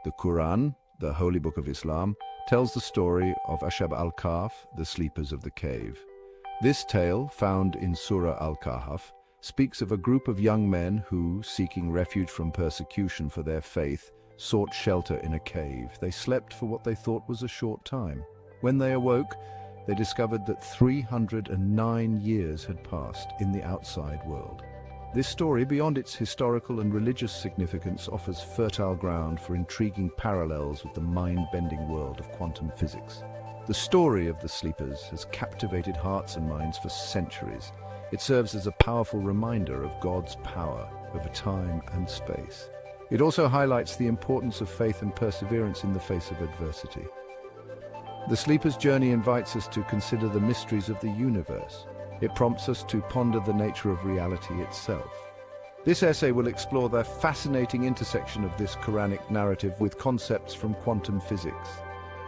The Quran, the holy book of Islam, tells the story of Ashab al-Kahf, the sleepers of the cave. This tale, found in Surah al-Kahf, speaks of a group of young men who, seeking refuge from persecution for their faith, sought shelter in a cave. They slept for what they thought was a short time. When they awoke, they discovered that 309 years had passed in the outside world. This story, beyond its historical and religious significance, offers fertile ground for intriguing parallels with the mind-bending world of quantum physics. The story of the sleepers has captivated hearts and minds for centuries. It serves as a powerful reminder of God's power over time and space. It also highlights the importance of faith and perseverance in the face of adversity. The sleeper's journey invites us to consider the mysteries of the universe. It prompts us to ponder the nature of reality itself. This essay will explore the fascinating intersection of this Quranic narrative with concepts from quantum physics.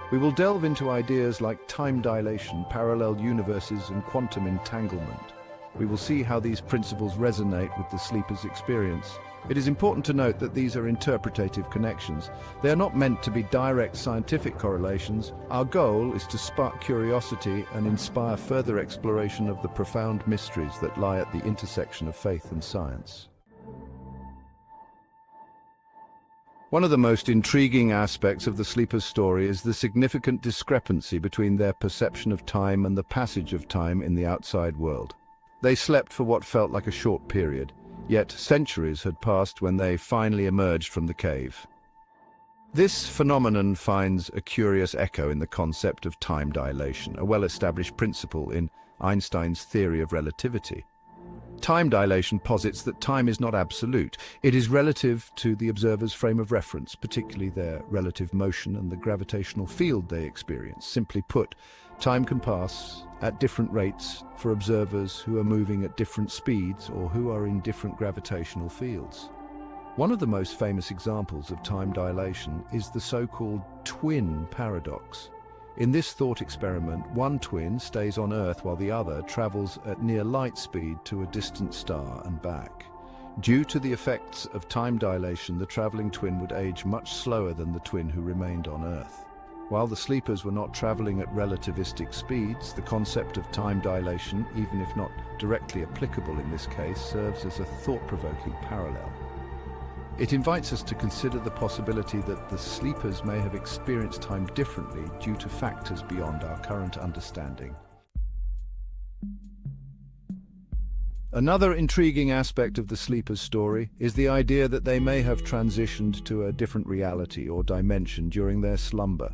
We will delve into ideas like time dilation, parallel universes, and quantum entanglement. We will see how these principles resonate with the sleeper's experience. It is important to note that these are interpretative connections. They are not meant to be direct scientific correlations. Our goal is to spark curiosity and inspire further exploration of the profound mysteries that lie at the intersection of faith and science. One of the most intriguing aspects of the sleeper's story is the significant discrepancy between their perception of time and the passage of time in the outside world. They slept for what felt like a short period, yet centuries had passed when they finally emerged from the cave. This phenomenon finds a curious echo in the concept of time dilation, a well-established principle in Einstein's theory of relativity. Time dilation posits that time is not absolute. It is relative to the observer's frame of reference, particularly their relative motion and the gravitational field they experience. Simply put, time can pass at different rates for observers who are moving at different speeds or who are in different gravitational fields. One of the most famous examples of time dilation is the so-called twin paradox. In this thought experiment, one twin stays on Earth while the other travels at near light speed to a distant star and back. Due to the effects of time dilation, the traveling twin would age much slower than the twin who remained on Earth. While the sleepers were not traveling at relativistic speeds, the concept of time dilation, even if not directly applicable in this case, serves as a thought-provoking parallel. It invites us to consider the possibility that the sleepers may have experienced time differently due to factors beyond our current understanding. Another intriguing aspect of the sleeper's story is the idea that they may have transitioned to a different reality or dimension during their slumber.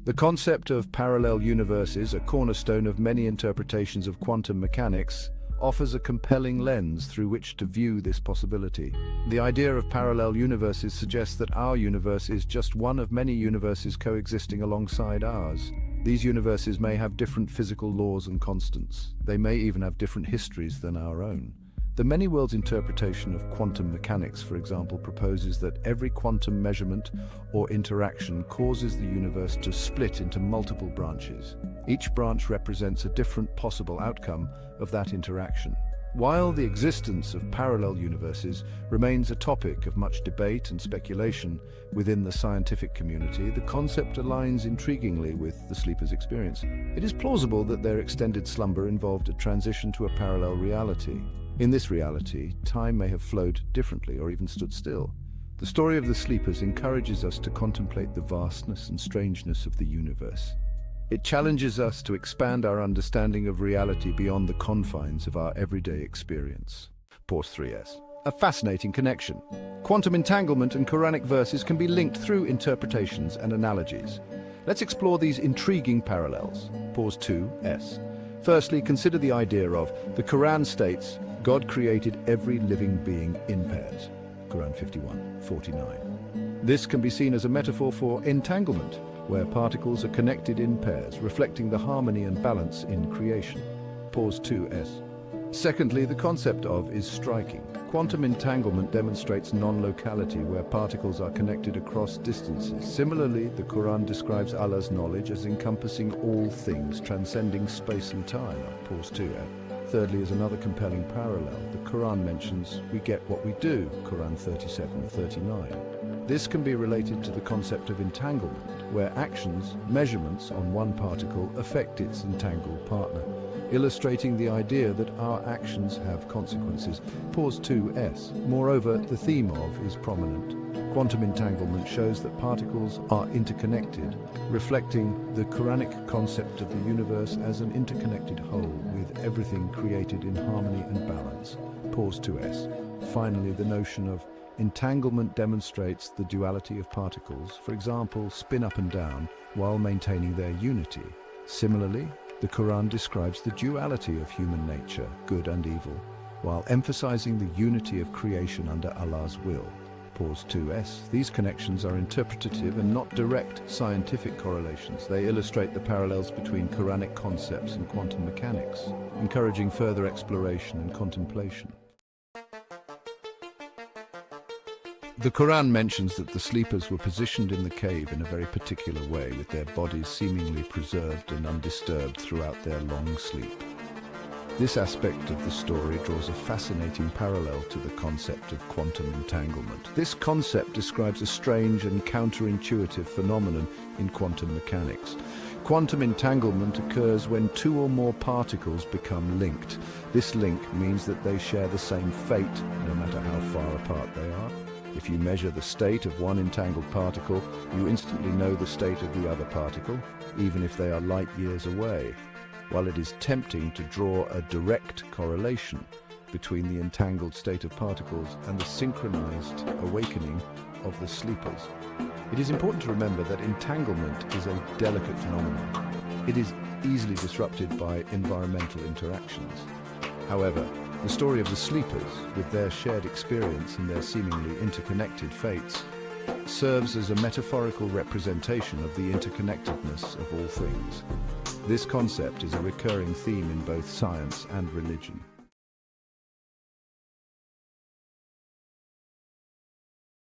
The concept of parallel universes, a cornerstone of many interpretations of quantum mechanics, offers a compelling lens through which to view this possibility. The idea of parallel universes suggests that our universe is just one of many universes coexisting alongside ours. These universes may have different physical laws and constants. They may even have different histories than our own. The many worlds interpretation of quantum mechanics, for example, proposes that every quantum measurement or interaction causes the universe to split into multiple branches. Each branch represents a different possible outcome of that interaction. While the existence of parallel universes remains a topic of much debate and speculation within the scientific community, the concept aligns intriguingly with the sleeper's experience. It is plausible that their extended slumber involved a transition to a parallel reality. In this reality, time may have flowed differently or even stood still. The story of the sleepers encourages us to contemplate the vastness and strangeness of the universe. It challenges us to expand our understanding of reality beyond the confines of our everyday experience. Pause 3S. A fascinating connection. Quantum entanglement and Quranic verses can be linked through interpretations and analogies. Let's explore these intriguing parallels. Pause 2S. Firstly, consider the idea of the Quran states, God created every living being in pairs. Quran 51:49. This can be seen as a metaphor for entanglement, where particles are connected in pairs, reflecting the harmony and balance in creation. Pause 2S. Secondly, the concept of is striking. Quantum entanglement demonstrates non-locality, where particles are connected across distances. Similarly, the Quran describes Allah's knowledge as encompassing all things, transcending space and time. Pause 2S. Thirdly is another compelling parallel. The Quran mentions we get what we do. Quran 37:39. This can be related to the concept of entanglement, where actions, measurements on one particle affect its entangled partner, illustrating the idea that our actions have consequences. Pause 2s. Moreover, the theme of is prominent. Quantum entanglement shows that particles are interconnected, reflecting the Quranic concept of the universe as an interconnected whole, with everything created in harmony and balance. Pause 2s. Finally, the notion of entanglement demonstrates the duality of particles, for example, spin up and down, while maintaining their unity. Similarly, the Quran describes the duality of human nature, good and evil, while emphasizing the unity of creation under Allah's will. Pause 2s. These connections are interpretative and not direct scientific correlations. They illustrate the parallels between Quranic concepts and quantum mechanics, encouraging further exploration and contemplation. The Quran mentions that the sleepers were positioned in the cave in a very particular way, with their bodies seemingly preserved and undisturbed throughout their long sleep. This aspect of the story draws a fascinating parallel to the concept of quantum entanglement. This concept describes a strange and counterintuitive phenomenon in quantum mechanics. Quantum entanglement occurs when two or more particles become linked. This link means that they share the same fate, no matter how far apart they are. If you measure the state of one entangled particle, you instantly know the state of the other particle, even if they are light years away. While it is tempting to draw a direct correlation between the entangled state of particles and the synchronized awakening of the sleepers, it is important to remember that entanglement is a delicate phenomenon. It is easily disrupted by environmental interactions. However, the story of the sleepers, with their shared experience and their seemingly interconnected fates, serves as a metaphorical representation of the interconnectedness of all things. This concept is a recurring theme in both science and religion.